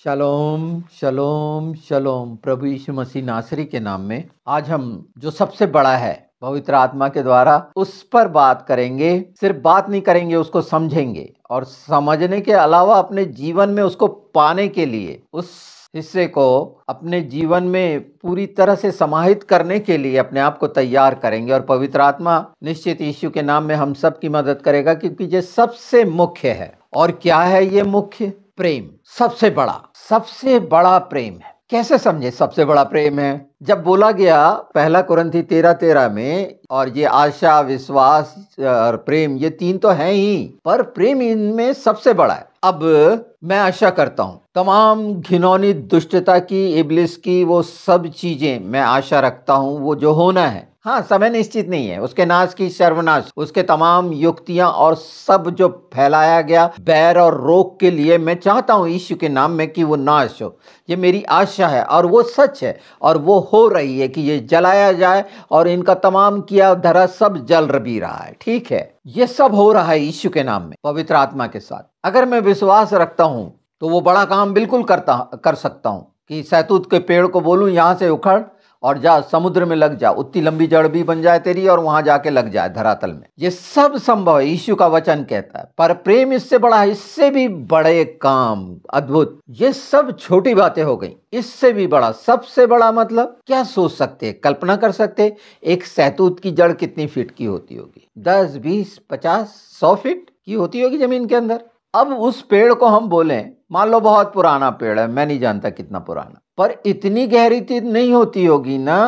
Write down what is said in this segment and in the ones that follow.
शलोम शलोम शलोम। प्रभु यीशु मसीह नासरी के नाम में आज हम जो सबसे बड़ा है पवित्र आत्मा के द्वारा उस पर बात करेंगे। सिर्फ बात नहीं करेंगे, उसको समझेंगे और समझने के अलावा अपने जीवन में उसको पाने के लिए, उस हिस्से को अपने जीवन में पूरी तरह से समाहित करने के लिए अपने आप को तैयार करेंगे। और पवित्र आत्मा निश्चित यीशु के नाम में हम सब की मदद करेगा, क्योंकि ये सबसे मुख्य है। और क्या है ये मुख्य? प्रेम। सबसे बड़ा प्रेम है। कैसे समझे सबसे बड़ा प्रेम है? जब बोला गया पहला कुरिन्थी 13:13 में, और ये आशा, विश्वास और प्रेम, ये तीन तो हैं ही, पर प्रेम इनमें सबसे बड़ा है। अब मैं आशा करता हूं तमाम घिनौनी दुष्टता की, इब्लिस की, वो सब चीजें मैं आशा रखता हूं, वो जो होना है, हाँ, समय निश्चित नहीं है, उसके नाश की सर्वनाश, उसके तमाम युक्तियां और सब जो फैलाया गया बैर और रोग के लिए, मैं चाहता हूं यीशु के नाम में कि वो नाश हो। ये मेरी आशा है और वो सच है और वो हो रही है कि ये जलाया जाए और इनका तमाम किया धरा सब जल भी रहा है। ठीक है, ये सब हो रहा है यीशु के नाम में पवित्र आत्मा के साथ। अगर मैं विश्वास रखता हूं तो वो बड़ा काम बिल्कुल कर सकता हूं कि सहतूत के पेड़ को बोलूं यहां से उखड़ और जा समुद्र में लग जा, उतनी लंबी जड़ भी बन जाए तेरी और वहां जाके लग जाए धरातल में। ये सब संभव है, यीशु का वचन कहता है। पर प्रेम इससे बड़ा है, इससे भी बड़े काम, अद्भुत। ये सब छोटी बातें हो गई, इससे भी बड़ा, सबसे बड़ा मतलब क्या सोच सकते, कल्पना कर सकते? एक सहतूत की जड़ कितनी फीट की होती होगी? 10, 20, 50, 100 फीट की होती होगी जमीन के अंदर। अब उस पेड़ को हम बोलें, मान लो बहुत पुराना पेड़ है, मैं नहीं जानता कितना पुराना, पर इतनी गहरी नहीं होती होगी ना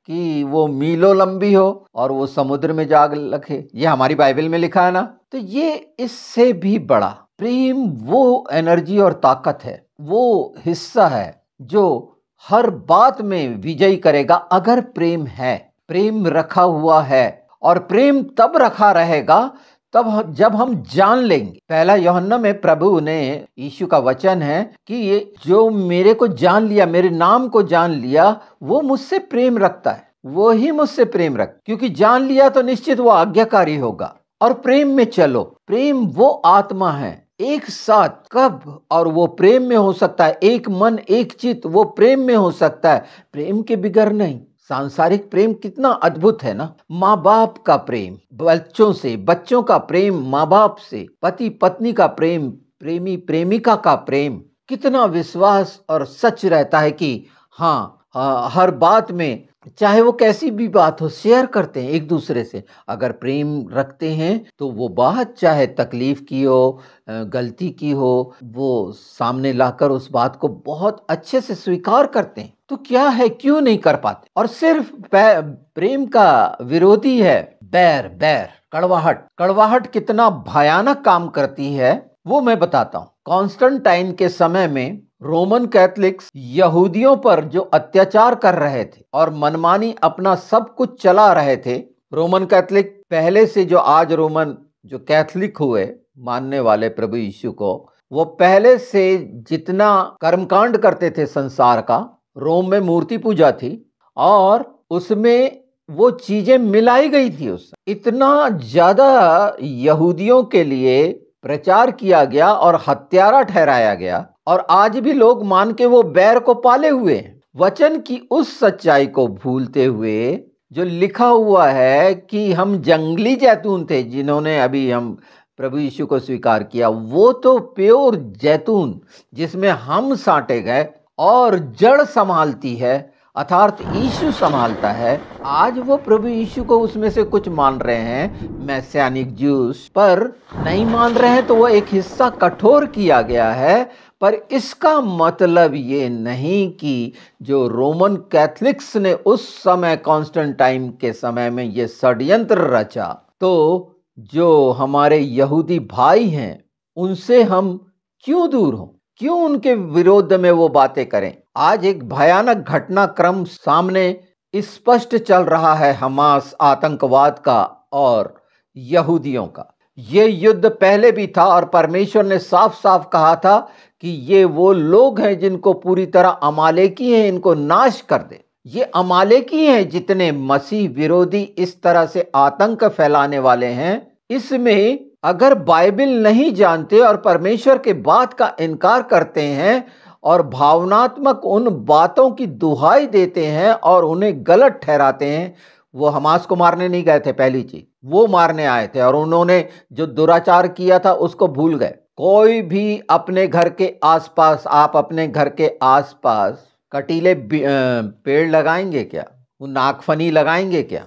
कि वो मीलों लंबी हो और वो समुद्र में जाग लखे। ये हमारी बाइबल में लिखा है ना। तो ये इससे भी बड़ा प्रेम, वो एनर्जी और ताकत है, वो हिस्सा है जो हर बात में विजयी करेगा अगर प्रेम है, प्रेम रखा हुआ है। और प्रेम तब रखा रहेगा तब जब हम जान लेंगे। पहला यूहन्ना में प्रभु ने, यीशु का वचन है कि ये जो मेरे को जान लिया, मेरे नाम को जान लिया, वो मुझसे प्रेम रखता है, वो ही मुझसे प्रेम रखता, क्योंकि जान लिया तो निश्चित वो आज्ञाकारी होगा। और प्रेम में चलो। प्रेम वो आत्मा है एक साथ कब, और वो प्रेम में हो सकता है, एक मन एक चित्त, वो प्रेम में हो सकता है, प्रेम के बिगर नहीं। सांसारिक प्रेम कितना अद्भुत है ना। माँ बाप का प्रेम बच्चों से, बच्चों का प्रेम माँ बाप से, पति पत्नी का प्रेम, प्रेमी प्रेमिका का प्रेम, कितना विश्वास और सच रहता है कि हाँ, हर बात में, चाहे वो कैसी भी बात हो, शेयर करते हैं एक दूसरे से। अगर प्रेम रखते हैं तो वो बात चाहे तकलीफ की हो, गलती की हो, वो सामने लाकर उस बात को बहुत अच्छे से स्वीकार करते हैं। तो क्या है, क्यों नहीं कर पाते? और सिर्फ प्रेम का विरोधी है बैर, कड़वाहट कितना भयानक काम करती है वो मैं बताता हूँ। कॉन्स्टेंटाइन के समय में रोमन कैथलिक्स यहूदियों पर जो अत्याचार कर रहे थे और मनमानी अपना सब कुछ चला रहे थे, रोमन कैथलिक पहले से, जो आज रोमन जो कैथलिक हुए मानने वाले प्रभु यीशु को, वो पहले से जितना कर्मकांड करते थे संसार का, रोम में मूर्ति पूजा थी और उसमें वो चीजें मिलाई गई थी। उस इतना ज्यादा यहूदियों के लिए प्रचार किया गया और हत्यारा ठहराया गया, और आज भी लोग मान के वो बैर को पाले हुए हैं। वचन की उस सच्चाई को भूलते हुए जो लिखा हुआ है कि हम जंगली जैतून थे जिन्होंने अभी हम प्रभु यीशु को स्वीकार किया, वो तो प्योर जैतून जिसमें हम साटे गए और जड़ संभालती है, अर्थात यीशु संभालता है। आज वो प्रभु यीशु को उसमें से कुछ मान रहे हैं, मैसियानिक ज्यूस, पर नहीं मान रहे हैं तो वो एक हिस्सा कठोर किया गया है। पर इसका मतलब ये नहीं कि जो रोमन कैथलिक्स ने उस समय, कॉन्स्टेंटाइन के समय में ये षड्यंत्र रचा, तो जो हमारे यहूदी भाई हैं उनसे हम क्यों दूर हों, क्यों उनके विरोध में वो बातें करें? आज एक भयानक घटनाक्रम सामने स्पष्ट चल रहा है, हमास आतंकवाद का और यहूदियों का। ये युद्ध पहले भी था और परमेश्वर ने साफ साफ कहा था कि ये वो लोग हैं जिनको पूरी तरह अमालेकी हैं, इनको नाश कर दे। ये अमालेकी हैं जितने मसीह विरोधी इस तरह से आतंक फैलाने वाले हैं। इसमें अगर बाइबल नहीं जानते और परमेश्वर के बात का इनकार करते हैं और भावनात्मक उन बातों की दुहाई देते हैं और उन्हें गलत ठहराते हैं। वो हमास को मारने नहीं गए थे, पहली चीज वो मारने आए थे, और उन्होंने जो दुराचार किया था उसको भूल गए। कोई भी अपने घर के आसपास, आप अपने घर के आसपास कटीले पेड़ लगाएंगे क्या? वो नागफनी लगाएंगे क्या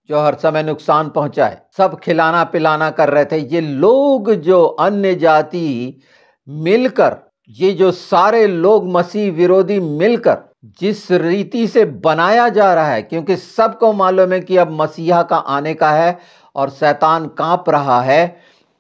जो हर समय नुकसान पहुंचाए? सब खिलाना पिलाना कर रहे थे। ये लोग जो अन्य जाति मिलकर, ये जो सारे लोग मसीह विरोधी मिलकर जिस रीति से बनाया जा रहा है, क्योंकि सबको मालूम है कि अब मसीहा का आने का है और शैतान कांप रहा है,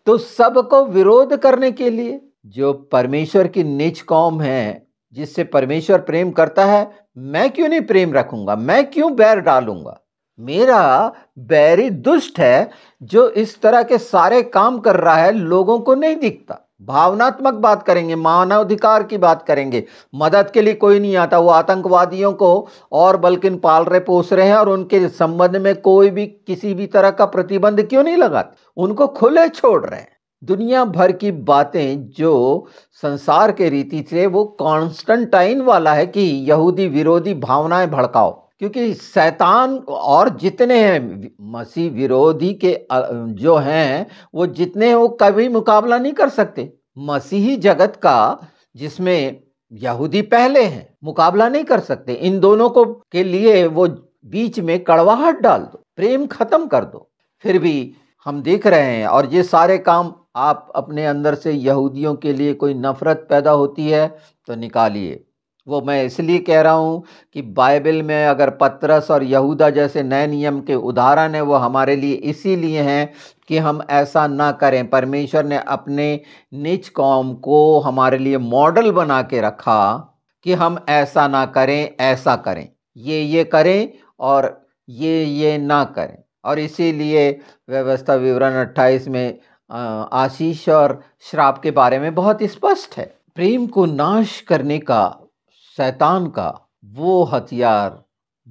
तो सबको विरोध करने के लिए जो परमेश्वर की नीच कौम है, जिससे परमेश्वर प्रेम करता है, मैं क्यों नहीं प्रेम रखूंगा? मैं क्यों बैर डालूंगा? मेरा बैरी दुष्ट है जो इस तरह के सारे काम कर रहा है, लोगों को नहीं दिखता। भावनात्मक बात करेंगे, मानवाधिकार की बात करेंगे, मदद के लिए कोई नहीं आता। वो आतंकवादियों को और बल्कि पाल रहे पोस रहे हैं, और उनके संबंध में कोई भी किसी भी तरह का प्रतिबंध क्यों नहीं लगाते? उनको खुले छोड़ रहे हैं। दुनिया भर की बातें जो संसार के रीति से, वो कॉन्स्टेंटाइन वाला है कि यहूदी विरोधी भावनाएं भड़काओ, क्योंकि शैतान और जितने हैं मसीह विरोधी के जो हैं, वो जितने हैं वो कभी मुकाबला नहीं कर सकते। मसीही जगत का, जिसमें यहूदी पहले हैं, मुकाबला नहीं कर सकते। इन दोनों को के लिए वो बीच में कड़वाहट डाल दो, प्रेम खत्म कर दो। फिर भी हम देख रहे हैं, और ये सारे काम आप अपने अंदर से यहूदियों के लिए कोई नफरत पैदा होती है तो निकालिए। वो मैं इसलिए कह रहा हूँ कि बाइबल में अगर पतरस और यहूदा जैसे नए नियम के उदाहरण हैं, वो हमारे लिए इसीलिए हैं कि हम ऐसा ना करें। परमेश्वर ने अपने नीच कौम को हमारे लिए मॉडल बना के रखा कि हम ऐसा ना करें, ऐसा करें, ये करें और ये ना करें। और इसीलिए व्यवस्था विवरण 28 में आशीष और श्राप के बारे में बहुत स्पष्ट है। प्रेम को नाश करने का शैतान का वो हथियार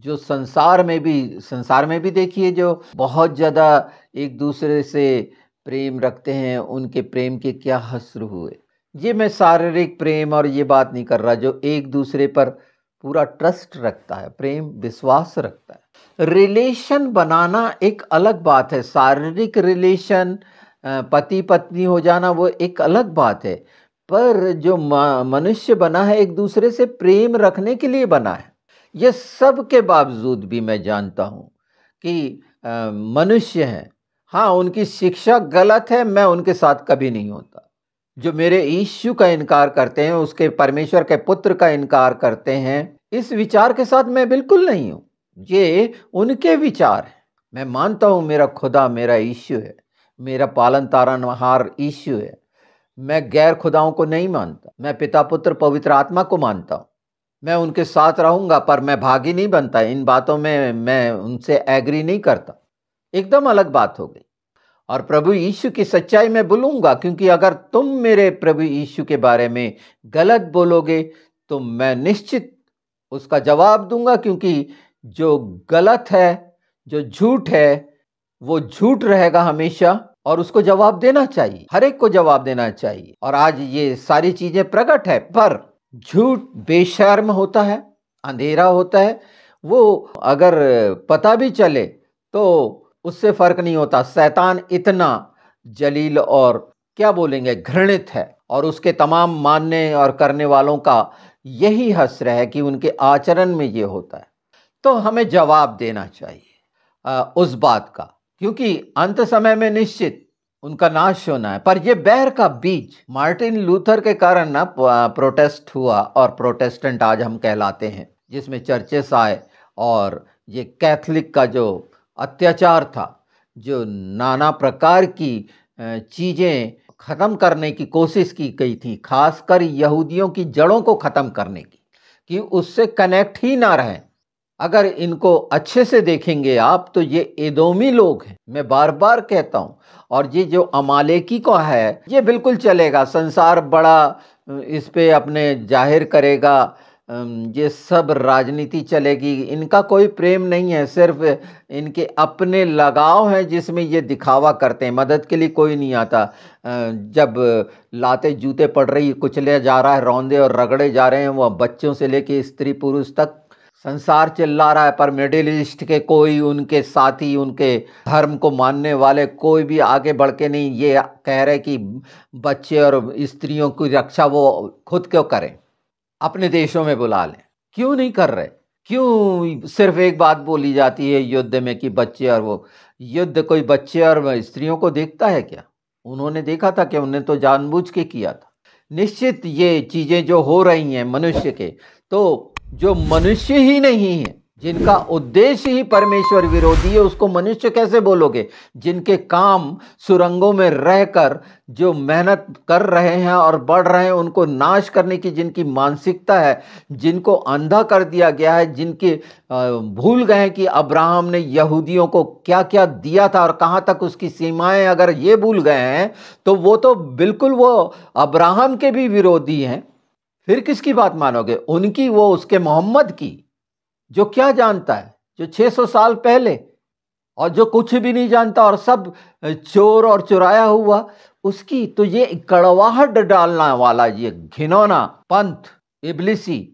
जो संसार में भी देखिए, जो बहुत ज़्यादा एक दूसरे से प्रेम रखते हैं, उनके प्रेम के क्या हश्र हुए। ये मैं शारीरिक प्रेम और ये बात नहीं कर रहा, जो एक दूसरे पर पूरा ट्रस्ट रखता है, प्रेम विश्वास रखता है। रिलेशन बनाना एक अलग बात है, शारीरिक रिलेशन पति पत्नी हो जाना वो एक अलग बात है, पर जो मनुष्य बना है एक दूसरे से प्रेम रखने के लिए बना है। ये सब के बावजूद भी मैं जानता हूँ कि मनुष्य हैं, हाँ उनकी शिक्षा गलत है, मैं उनके साथ कभी नहीं होता। जो मेरे यीशु का इनकार करते हैं, उसके परमेश्वर के पुत्र का इनकार करते हैं, इस विचार के साथ मैं बिल्कुल नहीं हूँ। ये उनके विचार हैं। मैं मानता हूँ मेरा खुदा मेरा यीशु है, मेरा पालन तारनहार यीशु है। मैं गैर खुदाओं को नहीं मानता, मैं पिता पुत्र पवित्र आत्मा को मानता हूँ। मैं उनके साथ रहूंगा, पर मैं भागी नहीं बनता। इन बातों में मैं उनसे एग्री नहीं करता, एकदम अलग बात हो गई। और प्रभु यीशु की सच्चाई में बोलूंगा, क्योंकि अगर तुम मेरे प्रभु यीशु के बारे में गलत बोलोगे तो मैं निश्चित उसका जवाब दूंगा, क्योंकि जो गलत है, जो झूठ है, वो झूठ रहेगा हमेशा, और उसको जवाब देना चाहिए, हर एक को जवाब देना चाहिए। और आज ये सारी चीजें प्रकट है, पर झूठ बेशर्म होता है, अंधेरा होता है। वो अगर पता भी चले तो उससे फर्क नहीं होता। शैतान इतना जलील और क्या बोलेंगे घृणित है, और उसके तमाम मानने और करने वालों का यही हश्र है कि उनके आचरण में ये होता है। तो हमें जवाब देना चाहिए उस बात का, क्योंकि अंत समय में निश्चित उनका नाश होना है। पर ये बैर का बीज मार्टिन लूथर के कारण ना प्रोटेस्ट हुआ, और प्रोटेस्टेंट आज हम कहलाते हैं, जिसमें चर्चेस आए, और ये कैथलिक का जो अत्याचार था, जो नाना प्रकार की चीज़ें ख़त्म करने की कोशिश की गई थी, खासकर यहूदियों की जड़ों को ख़त्म करने की, कि उससे कनेक्ट ही ना रहें। अगर इनको अच्छे से देखेंगे आप तो ये एदोमी लोग हैं, मैं बार बार कहता हूँ। और ये जो अमालेकी को है, ये बिल्कुल चलेगा, संसार बड़ा इस पे अपने जाहिर करेगा ये सब राजनीति चलेगी, इनका कोई प्रेम नहीं है, सिर्फ इनके अपने लगाव हैं जिसमें ये दिखावा करते हैं। मदद के लिए कोई नहीं आता। जब लाते जूते पड़ रही, कुचले जा रहा है, रौंदे और रगड़े जा रहे हैं, वह बच्चों से लेके स्त्री पुरुष तक संसार चिल्ला रहा है, पर मिडिल ईस्ट के कोई उनके साथी, उनके धर्म को मानने वाले कोई भी आगे बढ़ के नहीं ये कह रहे कि बच्चे और स्त्रियों की रक्षा वो खुद क्यों करें, अपने देशों में बुला लें। क्यों नहीं कर रहे? क्यों सिर्फ एक बात बोली जाती है युद्ध में कि बच्चे और वो, युद्ध कोई बच्चे और स्त्रियों को देखता है क्या? उन्होंने देखा था कि उन्हें तो जानबूझ के किया था। निश्चित ये चीजें जो हो रही हैं मनुष्य के, तो जो मनुष्य ही नहीं है, जिनका उद्देश्य ही परमेश्वर विरोधी है, उसको मनुष्य कैसे बोलोगे? जिनके काम सुरंगों में रहकर जो मेहनत कर रहे हैं और बढ़ रहे हैं, उनको नाश करने की जिनकी मानसिकता है, जिनको अंधा कर दिया गया है, जिनके भूल गए कि अब्राहम ने यहूदियों को क्या क्या दिया था और कहाँ तक उसकी सीमाएं, अगर ये भूल गए हैं तो वो तो बिल्कुल वो अब्राहम के भी विरोधी हैं। फिर किसकी बात मानोगे? उनकी, वो उसके मोहम्मद की, जो क्या जानता है, जो 600 साल पहले, और जो कुछ भी नहीं जानता और सब चोर और चुराया हुआ उसकी। तो ये कड़वाहट डालना वाला ये घिनौना पंथ इब्लिसी,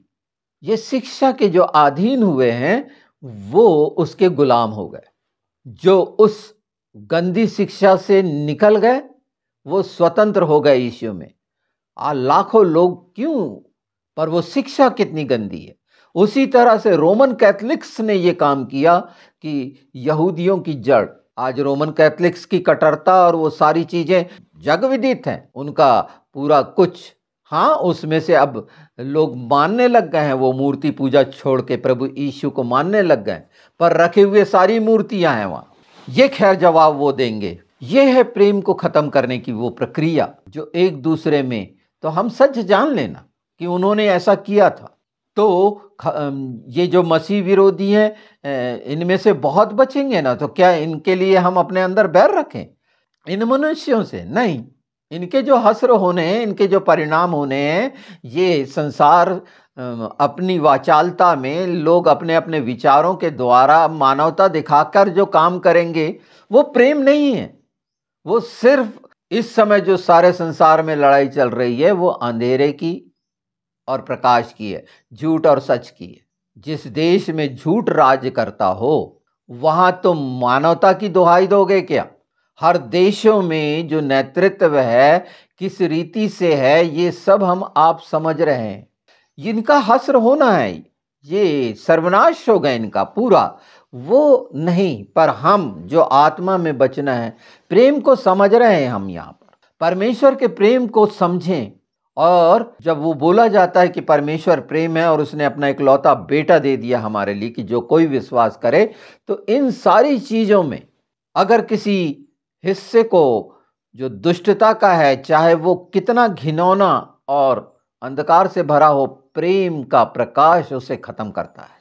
ये शिक्षा के जो अधीन हुए हैं वो उसके गुलाम हो गए। जो उस गंदी शिक्षा से निकल गए वो स्वतंत्र हो गए यीशु में। लाखों लोग क्यों, पर वो शिक्षा कितनी गंदी है। उसी तरह से रोमन कैथलिक्स ने ये काम किया कि यहूदियों की जड़, आज रोमन कैथलिक्स की कट्टरता और वो सारी चीजें जग विदित हैं, उनका पूरा कुछ। हाँ, उसमें से अब लोग मानने लग गए हैं, वो मूर्ति पूजा छोड़ के प्रभु यीशु को मानने लग गए, पर रखे हुए सारी मूर्तियां हैं वहां। ये खैर जवाब वो देंगे। ये है प्रेम को खत्म करने की वो प्रक्रिया जो एक दूसरे में, तो हम सच जान लेना कि उन्होंने ऐसा किया था। तो ये जो मसीह विरोधी हैं, इनमें से बहुत बचेंगे ना, तो क्या इनके लिए हम अपने अंदर बैर रखें? इन मनुष्यों से नहीं। इनके जो हश्र होने हैं, इनके जो परिणाम होने हैं, ये संसार अपनी वाचालता में लोग अपने अपने विचारों के द्वारा मानवता दिखाकर जो काम करेंगे वो प्रेम नहीं है। वो सिर्फ इस समय जो सारे संसार में लड़ाई चल रही है वो अंधेरे की और प्रकाश की है, झूठ और सच की है। जिस देश में झूठ राज्य करता हो वहां तुम मानवता की दुहाई दोगे क्या? हर देशों में जो नेतृत्व है किस रीति से है, ये सब हम आप समझ रहे हैं। इनका हश्र होना है, ये सर्वनाश होगा इनका पूरा, वो नहीं। पर हम जो आत्मा में बचना है, प्रेम को समझ रहे हैं हम यहाँ पर, परमेश्वर के प्रेम को समझें। और जब वो बोला जाता है कि परमेश्वर प्रेम है और उसने अपना इकलौता बेटा दे दिया हमारे लिए कि जो कोई विश्वास करे, तो इन सारी चीजों में अगर किसी हिस्से को जो दुष्टता का है, चाहे वो कितना घिनौना और अंधकार से भरा हो, प्रेम का प्रकाश उसे खत्म करता है।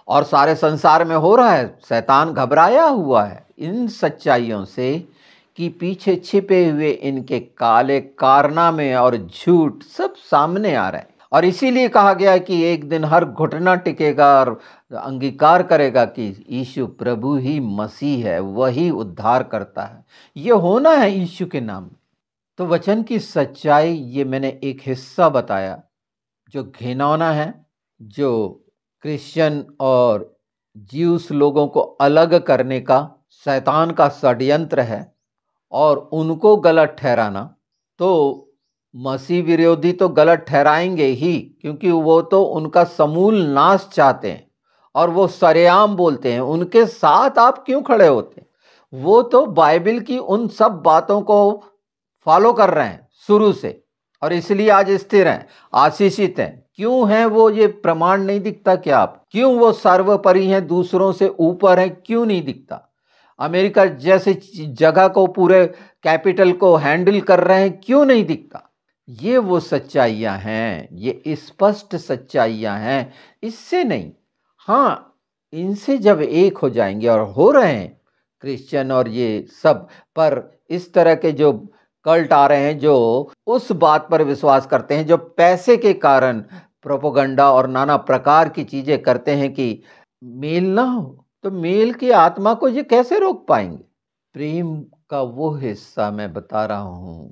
और सारे संसार में हो रहा है, शैतान घबराया हुआ है इन सच्चाइयों से कि पीछे छिपे हुए इनके काले कारनामे और झूठ सब सामने आ रहे हैं। और इसीलिए कहा गया है कि एक दिन हर घुटना टिकेगा और अंगीकार करेगा कि यीशु प्रभु ही मसीह है, वही उद्धार करता है। ये होना है यीशु के नाम में। तो वचन की सच्चाई, ये मैंने एक हिस्सा बताया जो घिनौना है, जो क्रिश्चियन और ज्यूस लोगों को अलग करने का शैतान का षड्यंत्र है और उनको गलत ठहराना। तो मसीह विरोधी तो गलत ठहराएंगे ही, क्योंकि वो तो उनका समूल नाश चाहते हैं और वो सरेआम बोलते हैं। उनके साथ आप क्यों खड़े होते हैं? वो तो बाइबल की उन सब बातों को फॉलो कर रहे हैं शुरू से, और इसलिए आज स्थिर हैं, आशीषित हैं। क्यों हैं वो? ये प्रमाण नहीं दिखता क्या आप? क्यों वो सर्वोपरि हैं, दूसरों से ऊपर हैं? क्यों नहीं दिखता? अमेरिका जैसे जगह को, पूरे कैपिटल को हैंडल कर रहे हैं, क्यों नहीं दिखता? ये वो सच्चाइयां हैं, ये स्पष्ट सच्चाइयां हैं, इससे नहीं। हाँ, इनसे जब एक हो जाएंगे, और हो रहे हैं क्रिश्चियन और ये सब, पर इस तरह के जो कल्ट आ रहे हैं जो उस बात पर विश्वास करते हैं जो पैसे के कारण प्रोपोगंडा और नाना प्रकार की चीजें करते हैं कि मेल ना हो, तो मेल की आत्मा को ये कैसे रोक पाएंगे? प्रेम का वो हिस्सा मैं बता रहा हूं,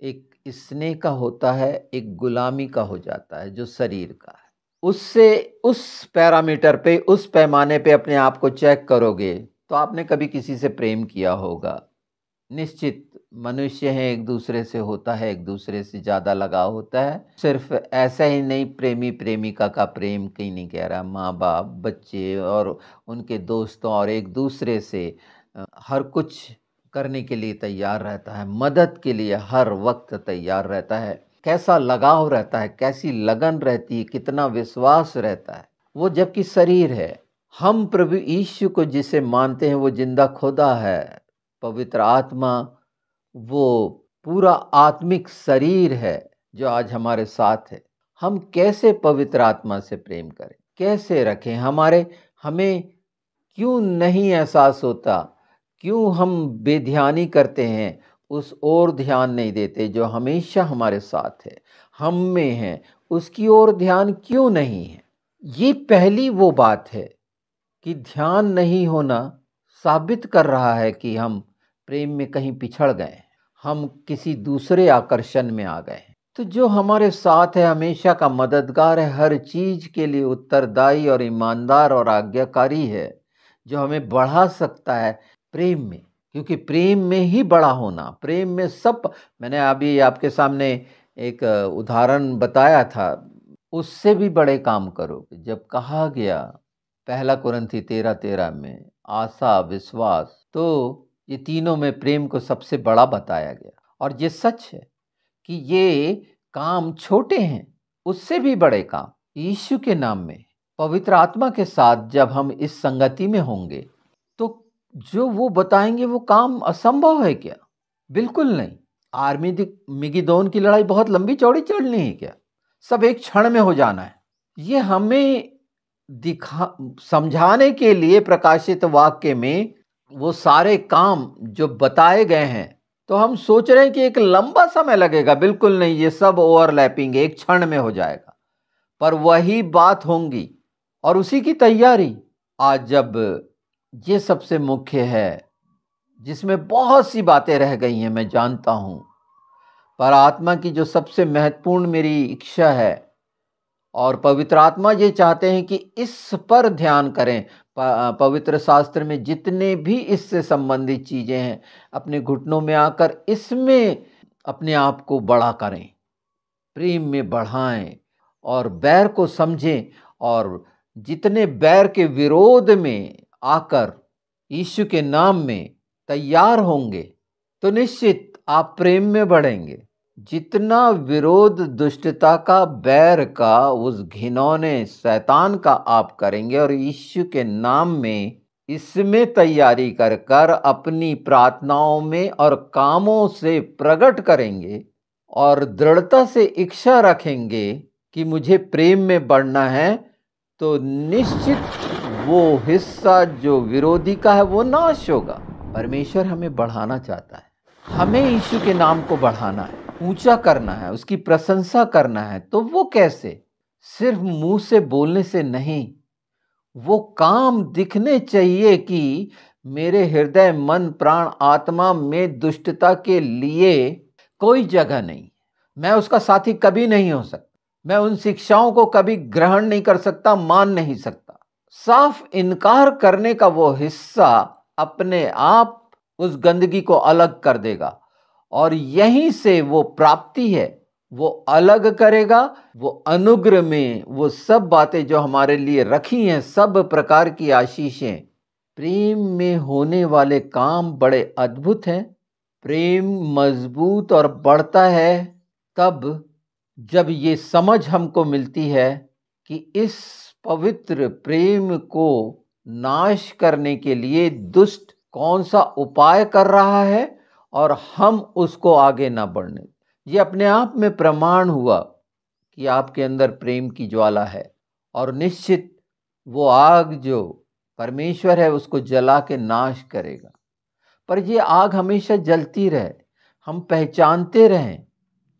एक स्नेह का होता है, एक गुलामी का हो जाता है जो शरीर का है। उससे उस पैरामीटर पे, उस पैमाने पे अपने आप को चेक करोगे तो आपने कभी किसी से प्रेम किया होगा। निश्चित मनुष्य हैं, एक दूसरे से होता है, एक दूसरे से ज़्यादा लगाव होता है। सिर्फ ऐसा ही नहीं, प्रेमी प्रेमिका का प्रेम कहीं नहीं कह रहा, माँ बाप, बच्चे और उनके दोस्तों और एक दूसरे से हर कुछ करने के लिए तैयार रहता है, मदद के लिए हर वक्त तैयार रहता है। कैसा लगाव रहता है, कैसी लगन रहती है, कितना विश्वास रहता है वो, जबकि शरीर है। हम प्रभु यीशु को जिसे मानते हैं वो जिंदा खुदा है, पवित्र आत्मा वो पूरा आत्मिक शरीर है जो आज हमारे साथ है। हम कैसे पवित्र आत्मा से प्रेम करें, कैसे रखें? हमें क्यों नहीं एहसास होता, क्यों हम बेध्यानी करते हैं, उस ओर ध्यान नहीं देते जो हमेशा हमारे साथ है, हम में है, उसकी ओर ध्यान क्यों नहीं है? ये पहली वो बात है कि ध्यान नहीं होना साबित कर रहा है कि हम प्रेम में कहीं पिछड़ गए, हम किसी दूसरे आकर्षण में आ गए। तो जो हमारे साथ है, हमेशा का मददगार है, हर चीज के लिए उत्तरदायी और ईमानदार और आज्ञाकारी है, जो हमें बढ़ा सकता है प्रेम में। क्योंकि प्रेम में ही बड़ा होना, प्रेम में सब, मैंने अभी आपके सामने एक उदाहरण बताया था, उससे भी बड़े काम करोगे। जब कहा गया 1 कुरिन्थी 13:13 में आशा, विश्वास, तो ये तीनों में प्रेम को सबसे बड़ा बताया गया। और ये सच है कि ये काम छोटे हैं, उससे भी बड़े काम यीशु के नाम में पवित्र आत्मा के साथ जब हम इस संगति में होंगे तो जो वो बताएंगे वो काम असंभव है क्या? बिल्कुल नहीं। मिगिदोन की लड़ाई बहुत लंबी चौड़ी चलनी है क्या? सब एक क्षण में हो जाना है। ये हमें समझाने के लिए प्रकाशित वाक्य में वो सारे काम जो बताए गए हैं, तो हम सोच रहे हैं कि एक लंबा समय लगेगा। बिल्कुल नहीं, ये सब ओवरलैपिंग एक क्षण में हो जाएगा, पर वही बात होंगी और उसी की तैयारी आज, जब ये सबसे मुख्य है, जिसमें बहुत सी बातें रह गई हैं मैं जानता हूं, पर आत्मा की जो सबसे महत्वपूर्ण मेरी इच्छा है और पवित्र आत्मा ये चाहते हैं कि इस पर ध्यान करें। पवित्र शास्त्र में जितने भी इससे संबंधित चीजें हैं, अपने घुटनों में आकर इसमें अपने आप को बड़ा करें, प्रेम में बढ़ाएं और बैर को समझें। और जितने बैर के विरोध में आकर यीशु के नाम में तैयार होंगे तो निश्चित आप प्रेम में बढ़ेंगे। जितना विरोध दुष्टता का, बैर का, उस घिनौने शैतान का आप करेंगे और यीशु के नाम में इसमें तैयारी कर कर अपनी प्रार्थनाओं में और कामों से प्रकट करेंगे और दृढ़ता से इच्छा रखेंगे कि मुझे प्रेम में बढ़ना है, तो निश्चित वो हिस्सा जो विरोधी का है वो नाश होगा। परमेश्वर हमें बढ़ाना चाहता है, हमें यीशु के नाम को बढ़ाना है, ऊंचा करना है, उसकी प्रशंसा करना है। तो वो कैसे? सिर्फ मुंह से बोलने से नहीं, वो काम दिखने चाहिए कि मेरे हृदय, मन, प्राण, आत्मा में दुष्टता के लिए कोई जगह नहीं। मैं उसका साथी कभी नहीं हो सकता, मैं उन शिक्षाओं को कभी ग्रहण नहीं कर सकता, मान नहीं सकता। साफ इनकार करने का वो हिस्सा अपने आप उस गंदगी को अलग कर देगा और यहीं से वो प्राप्ति है, वो अलग करेगा। वो अनुग्रह में वो सब बातें जो हमारे लिए रखी हैं, सब प्रकार की आशीषें, प्रेम में होने वाले काम बड़े अद्भुत हैं। प्रेम मजबूत और बढ़ता है तब जब ये समझ हमको मिलती है कि इस पवित्र प्रेम को नाश करने के लिए दुष्ट कौन सा उपाय कर रहा है और हम उसको आगे ना बढ़ने। ये अपने आप में प्रमाण हुआ कि आपके अंदर प्रेम की ज्वाला है और निश्चित वो आग जो परमेश्वर है उसको जला के नाश करेगा। पर ये आग हमेशा जलती रहे, हम पहचानते रहें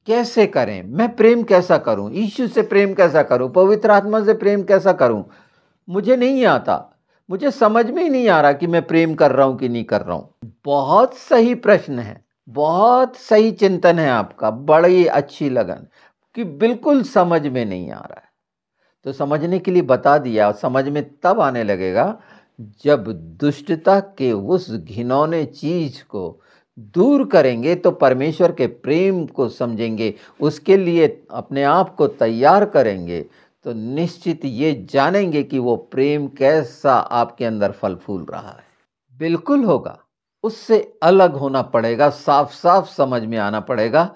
कैसे करें, मैं प्रेम कैसा करूं, यीशु से प्रेम कैसा करूं, पवित्र आत्मा से प्रेम कैसा करूं, मुझे नहीं आता, मुझे समझ में ही नहीं आ रहा कि मैं प्रेम कर रहा हूं कि नहीं कर रहा हूं। बहुत सही प्रश्न है, बहुत सही चिंतन है आपका, बड़ी अच्छी लगन कि बिल्कुल समझ में नहीं आ रहा है। तो समझने के लिए बता दिया, समझ में तब आने लगेगा जब दुष्टता के उस घिनौने चीज को दूर करेंगे तो परमेश्वर के प्रेम को समझेंगे, उसके लिए अपने आप को तैयार करेंगे, तो निश्चित ये जानेंगे कि वो प्रेम कैसा आपके अंदर फल फूल रहा है। बिल्कुल होगा, उससे अलग होना पड़ेगा, साफ साफ समझ में आना पड़ेगा,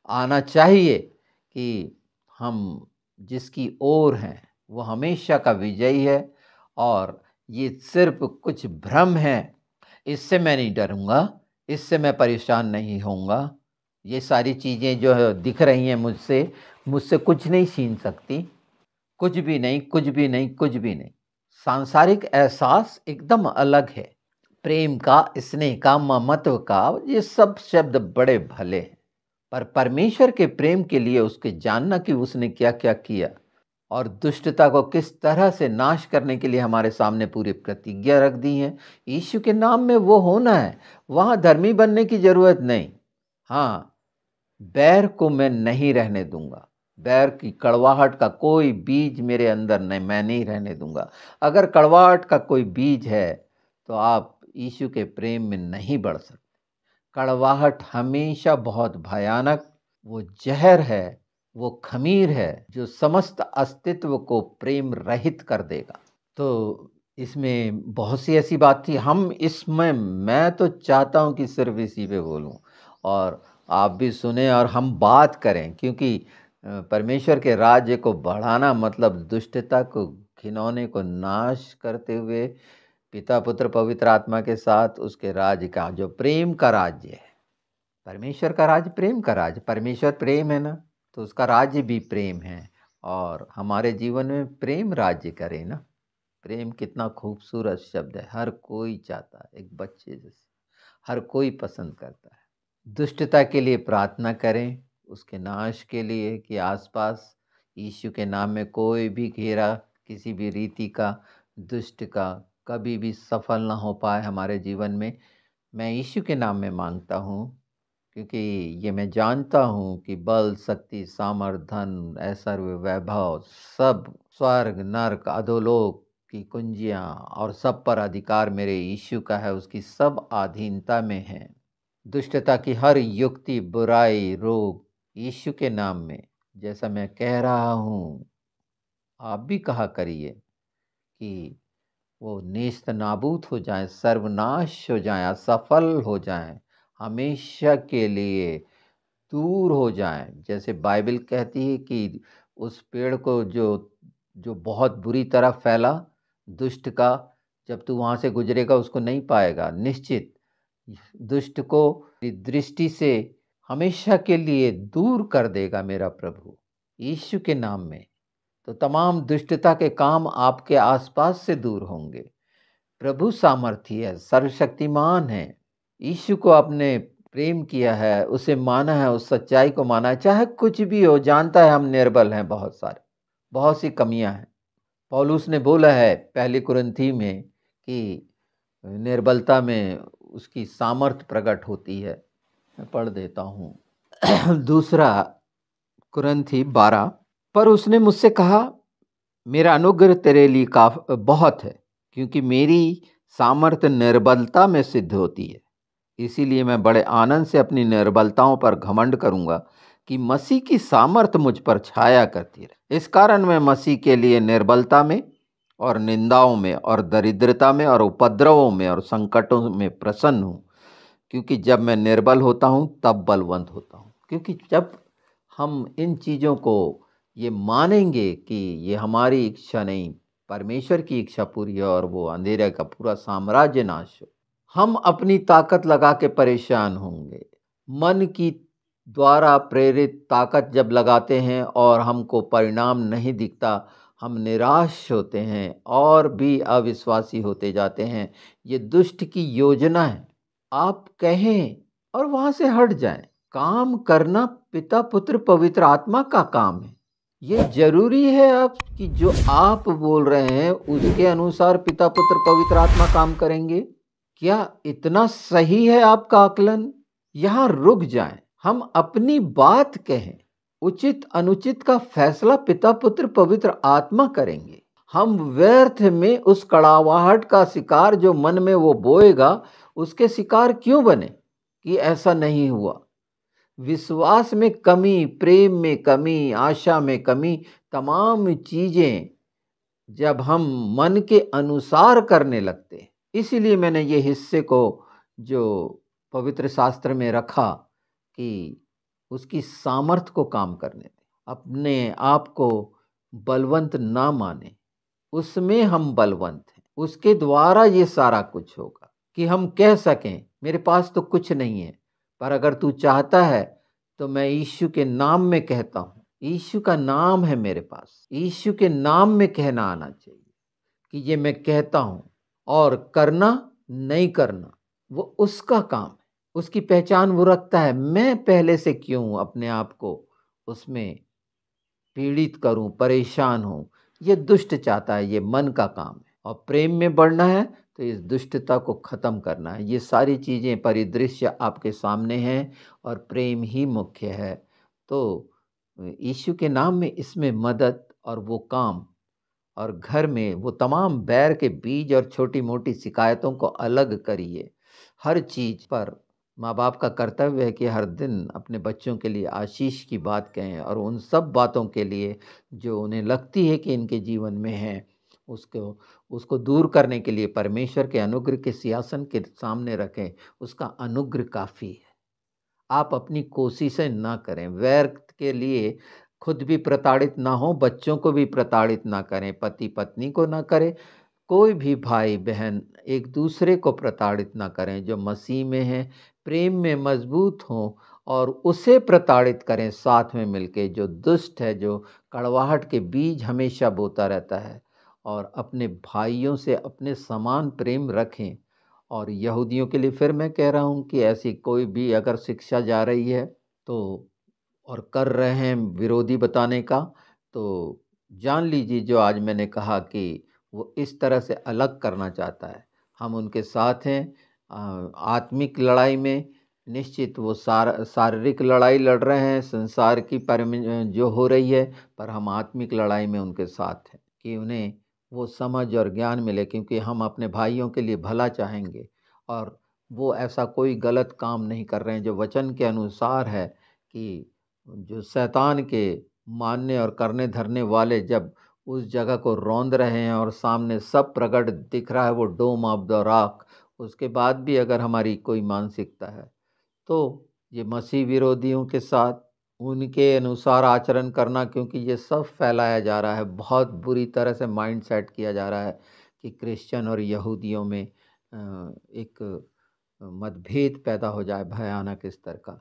आना चाहिए कि हम जिसकी ओर हैं वो हमेशा का विजयी है, और ये सिर्फ कुछ भ्रम है, इससे मैं नहीं डरूंगा, इससे मैं परेशान नहीं होऊंगा, ये सारी चीज़ें जो है दिख रही हैं मुझसे मुझसे कुछ नहीं छीन सकती, कुछ भी नहीं, कुछ भी नहीं, कुछ भी नहीं। सांसारिक एहसास एकदम अलग है, प्रेम का, स्नेह का, ममत्व का, ये सब शब्द बड़े भले हैं, पर परमेश्वर के प्रेम के लिए उसके जानना कि उसने क्या क्या किया और दुष्टता को किस तरह से नाश करने के लिए हमारे सामने पूरी प्रतिज्ञा रख दी है। यीशु के नाम में वो होना है, वहाँ धर्मी बनने की जरूरत नहीं। हाँ, बैर को मैं नहीं रहने दूंगा, बैर की कड़वाहट का कोई बीज मेरे अंदर नहीं, मैं नहीं रहने दूंगा। अगर कड़वाहट का कोई बीज है तो आप यीशु के प्रेम में नहीं बढ़ सकते। कड़वाहट हमेशा बहुत भयानक, वो जहर है, वो खमीर है जो समस्त अस्तित्व को प्रेम रहित कर देगा। तो इसमें बहुत सी ऐसी बात थी, हम इसमें, मैं तो चाहता हूं कि सिर्फ इसी पे बोलूं और आप भी सुने और हम बात करें, क्योंकि परमेश्वर के राज्य को बढ़ाना मतलब दुष्टता को, घिनौने को नाश करते हुए पिता पुत्र पवित्र आत्मा के साथ उसके राज्य का, जो प्रेम का राज्य है। परमेश्वर का राज्य प्रेम का राज्य, परमेश्वर प्रेम है ना, तो उसका राज्य भी प्रेम है, और हमारे जीवन में प्रेम राज्य करे ना। प्रेम कितना खूबसूरत शब्द है, हर कोई चाहता है, एक बच्चे जैसे हर कोई पसंद करता है। दुष्टता के लिए प्रार्थना करें, उसके नाश के लिए, कि आसपास यीशु के नाम में कोई भी घेरा किसी भी रीति का, दुष्ट का कभी भी सफल ना हो पाए हमारे जीवन में। मैं यीशु के नाम में मांगता हूँ, क्योंकि ये मैं जानता हूँ कि बल, शक्ति, सामर्थ, धन, ऐश्वर्य, वैभव, सब स्वर्ग, नरक, अधोलोक की कुंजियाँ और सब पर अधिकार मेरे यीशु का है, उसकी सब अधीनता में है। दुष्टता की हर युक्ति, बुराई, रोग यीशु के नाम में, जैसा मैं कह रहा हूँ आप भी कहा करिए कि वो नेस्त नाबूद हो जाएं, सर्वनाश हो जाएं, असफल हो जाएं, हमेशा के लिए दूर हो जाएं। जैसे बाइबल कहती है कि उस पेड़ को जो जो बहुत बुरी तरह फैला, दुष्ट का, जब तू वहाँ से गुजरेगा उसको नहीं पाएगा, निश्चित दुष्ट को दृष्टि से हमेशा के लिए दूर कर देगा मेरा प्रभु यीशु के नाम में। तो तमाम दुष्टता के काम आपके आसपास से दूर होंगे। प्रभु सामर्थी है, सर्वशक्तिमान है, यीशु को आपने प्रेम किया है, उसे माना है, उस सच्चाई को माना है, चाहे कुछ भी हो, जानता है हम निर्बल हैं, बहुत सारे, बहुत सी कमियां हैं। पौलुस ने बोला है पहली कुरिन्थी में कि निर्बलता में उसकी सामर्थ प्रकट होती है। मैं पढ़ देता हूँ दूसरा कुरिन्थी 12, पर उसने मुझसे कहा, मेरा अनुग्रह तेरे लिए बहुत है, क्योंकि मेरी सामर्थ्य निर्बलता में सिद्ध होती है। इसीलिए मैं बड़े आनंद से अपनी निर्बलताओं पर घमंड करूंगा कि मसीह की सामर्थ्य मुझ पर छाया करती रहे। इस कारण मैं मसीह के लिए निर्बलता में और निंदाओं में और दरिद्रता में और उपद्रवों में और संकटों में प्रसन्न हूँ, क्योंकि जब मैं निर्बल होता हूँ तब बलवंत होता हूँ। क्योंकि जब हम इन चीज़ों को ये मानेंगे कि ये हमारी इच्छा नहीं, परमेश्वर की इच्छा पूरी है और वो अंधेरे का पूरा साम्राज्य नाश हो, हम अपनी ताकत लगा के परेशान होंगे। मन की द्वारा प्रेरित ताकत जब लगाते हैं और हमको परिणाम नहीं दिखता, हम निराश होते हैं और भी अविश्वासी होते जाते हैं। ये दुष्ट की योजना है। आप कहें और वहाँ से हट जाएं। काम करना पिता पुत्र पवित्र आत्मा का काम है। ये जरूरी है आप कि जो आप बोल रहे हैं उसके अनुसार पिता पुत्र पवित्र आत्मा काम करेंगे? क्या इतना सही है आपका आकलन? यहाँ रुक जाएं, हम अपनी बात कहें, उचित अनुचित का फैसला पिता पुत्र पवित्र आत्मा करेंगे। हम व्यर्थ में उस कड़ावाहट का शिकार जो मन में वो बोएगा उसके शिकार क्यों बने कि ऐसा नहीं हुआ। विश्वास में कमी, प्रेम में कमी, आशा में कमी, तमाम चीजें जब हम मन के अनुसार करने लगते हैं, इसीलिए मैंने ये हिस्से को जो पवित्र शास्त्र में रखा कि उसकी सामर्थ्य को काम करने दें, अपने आप को बलवंत ना माने, उसमें हम बलवंत हैं, उसके द्वारा ये सारा कुछ होगा कि हम कह सकें मेरे पास तो कुछ नहीं है, पर अगर तू चाहता है तो मैं यीशु के नाम में कहता हूँ, यीशु का नाम है मेरे पास, यीशु के नाम में कहना आना चाहिए कि ये मैं कहता हूँ, और करना नहीं करना वो उसका काम है, उसकी पहचान वो रखता है। मैं पहले से क्यों अपने आप को उसमें पीड़ित करूं, परेशान हूं? ये दुष्ट चाहता है, ये मन का काम है। और प्रेम में बढ़ना है तो इस दुष्टता को खत्म करना है। ये सारी चीजें, परिदृश्य आपके सामने हैं और प्रेम ही मुख्य है। तो यीशु के नाम में इसमें मदद और वो काम, और घर में वो तमाम बैर के बीज और छोटी मोटी शिकायतों को अलग करिए। हर चीज पर माँ बाप का कर्तव्य है कि हर दिन अपने बच्चों के लिए आशीष की बात कहें, और उन सब बातों के लिए जो उन्हें लगती है कि इनके जीवन में है उसको उसको दूर करने के लिए परमेश्वर के अनुग्रह के सिंहासन के सामने रखें। उसका अनुग्रह काफ़ी है। आप अपनी कोशिशें ना करें, व्यर्थ के लिए खुद भी प्रताड़ित ना हो, बच्चों को भी प्रताड़ित ना करें, पति पत्नी को ना करें, कोई भी भाई बहन एक दूसरे को प्रताड़ित ना करें। जो मसीह में हैं प्रेम में मजबूत हों और उसे प्रताड़ित करें साथ में मिलके। जो दुष्ट है, जो कड़वाहट के बीज हमेशा बोता रहता है, और अपने भाइयों से अपने समान प्रेम रखें। और यहूदियों के लिए फिर मैं कह रहा हूँ कि ऐसी कोई भी अगर शिक्षा जा रही है तो, और कर रहे हैं विरोधी बताने का, तो जान लीजिए जो आज मैंने कहा कि वो इस तरह से अलग करना चाहता है, हम उनके साथ हैं। आत्मिक लड़ाई में निश्चित वो शारीरिक लड़ाई लड़ रहे हैं संसार की पर जो हो रही है, पर हम आत्मिक लड़ाई में उनके साथ हैं कि उन्हें वो समझ और ज्ञान मिले, क्योंकि हम अपने भाइयों के लिए भला चाहेंगे और वो ऐसा कोई गलत काम नहीं कर रहे हैं जो वचन के अनुसार है। कि जो शैतान के मानने और करने धरने वाले जब उस जगह को रौंद रहे हैं और सामने सब प्रकट दिख रहा है, वो डोम ऑफ द रॉक, उसके बाद भी अगर हमारी कोई मानसिकता है तो ये मसीह विरोधियों के साथ उनके अनुसार आचरण करना, क्योंकि ये सब फैलाया जा रहा है, बहुत बुरी तरह से माइंड सेट किया जा रहा है कि क्रिश्चियन और यहूदियों में एक मतभेद पैदा हो जाए भयानक स्तर का,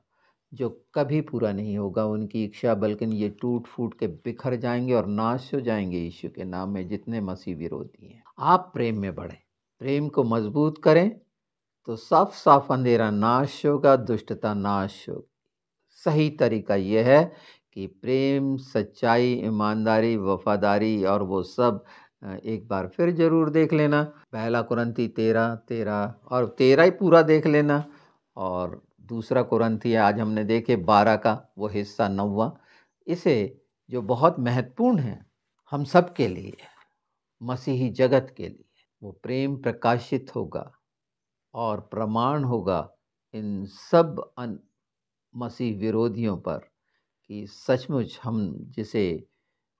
जो कभी पूरा नहीं होगा उनकी इच्छा, बल्कि ये टूट फूट के बिखर जाएंगे और नाश हो जाएंगे यीशु के नाम में जितने मसीह विरोधी हैं। आप प्रेम में बढ़ें, प्रेम को मजबूत करें तो साफ साफ अंधेरा नाश होगा, दुष्टता नाश होगी। सही तरीका यह है कि प्रेम, सच्चाई, ईमानदारी, वफादारी और वो सब एक बार फिर जरूर देख लेना। पहला कुरंती 13:13 और 13 ही पूरा देख लेना, और दूसरा कुरंती आज हमने देखे 12 का वो हिस्सा 9वां, इसे जो बहुत महत्वपूर्ण है हम सब के लिए, मसीही जगत के लिए। वो प्रेम प्रकाशित होगा और प्रमाण होगा इन सब मसीह विरोधियों पर कि सचमुच हम जिसे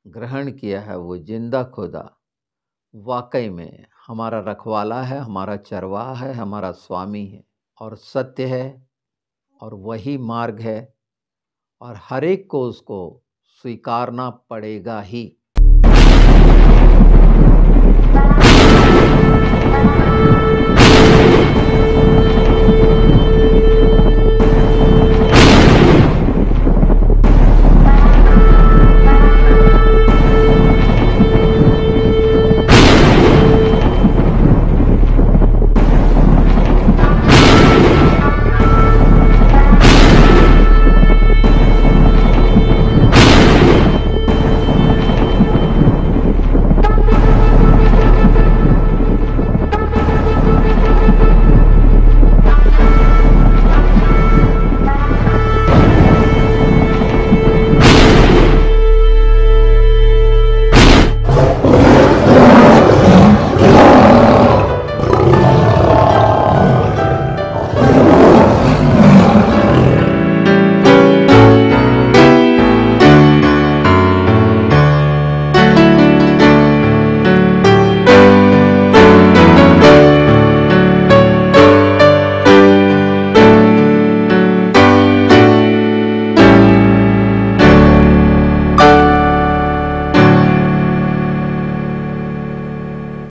ग्रहण किया है वो जिंदा खुदा वाकई में हमारा रखवाला है, हमारा चरवाहा है, हमारा स्वामी है और सत्य है, और वही मार्ग है, और हर एक को उसको स्वीकारना पड़ेगा ही।